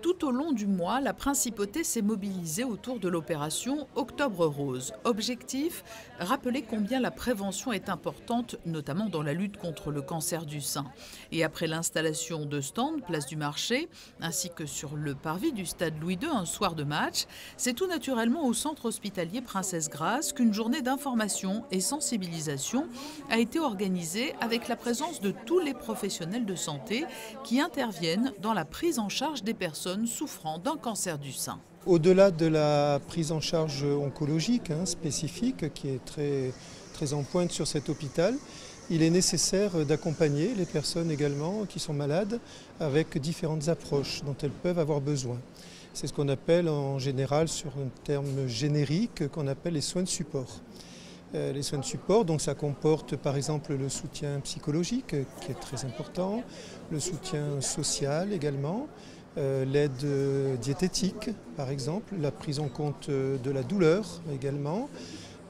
Tout au long du mois, la Principauté s'est mobilisée autour de l'opération Octobre Rose. Objectif, rappeler combien la prévention est importante, notamment dans la lutte contre le cancer du sein. Et après l'installation de stands, place du marché, ainsi que sur le parvis du stade Louis II un soir de match, c'est tout naturellement au centre hospitalier Princesse Grace qu'une journée d'information et sensibilisation a été organisée avec la présence de tous les professionnels de santé qui interviennent dans la prise en charge des personnes souffrant d'un cancer du sein. Au-delà de la prise en charge oncologique spécifique qui est très en pointe sur cet hôpital, il est nécessaire d'accompagner les personnes également qui sont malades avec différentes approches dont elles peuvent avoir besoin. C'est ce qu'on appelle en général, sur un terme générique, qu'on appelle les soins de support. Les soins de support, donc ça comporte par exemple le soutien psychologique qui est très important, le soutien social également, l'aide diététique par exemple, la prise en compte de la douleur également.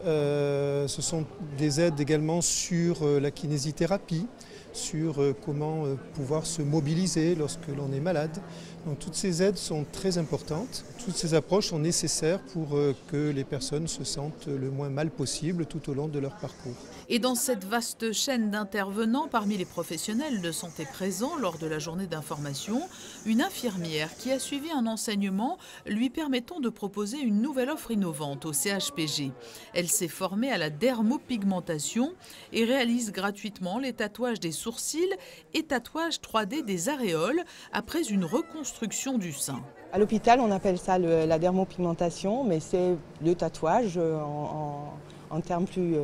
Ce sont des aides également sur la kinésithérapie, sur comment pouvoir se mobiliser lorsque l'on est malade. Donc toutes ces aides sont très importantes, toutes ces approches sont nécessaires pour que les personnes se sentent le moins mal possible tout au long de leur parcours. Et dans cette vaste chaîne d'intervenants, parmi les professionnels de santé présents lors de la journée d'information, une infirmière qui a suivi un enseignement lui permettant de proposer une nouvelle offre innovante au CHPG. Elle s'est formée à la dermopigmentation et réalise gratuitement les tatouages des sourcils et tatouages 3D des aréoles après une reconstruction du sein. À l'hôpital, on appelle ça la dermopigmentation, mais c'est le tatouage en termes plus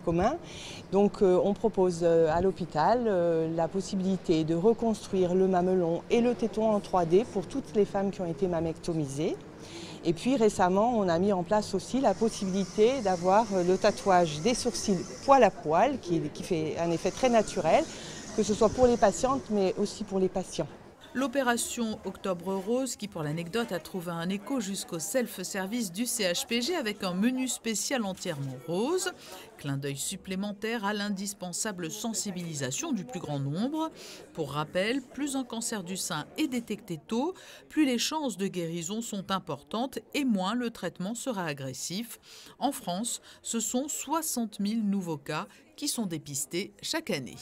communs. Donc on propose à l'hôpital la possibilité de reconstruire le mamelon et le téton en 3D pour toutes les femmes qui ont été mammectomisées. Et puis récemment, on a mis en place aussi la possibilité d'avoir le tatouage des sourcils poil à poil, qui fait un effet très naturel, que ce soit pour les patientes, mais aussi pour les patients. L'opération Octobre Rose, qui pour l'anecdote a trouvé un écho jusqu'au self-service du CHPG avec un menu spécial entièrement rose, clin d'œil supplémentaire à l'indispensable sensibilisation du plus grand nombre. Pour rappel, plus un cancer du sein est détecté tôt, plus les chances de guérison sont importantes et moins le traitement sera agressif. En France, ce sont 60 000 nouveaux cas qui sont dépistés chaque année.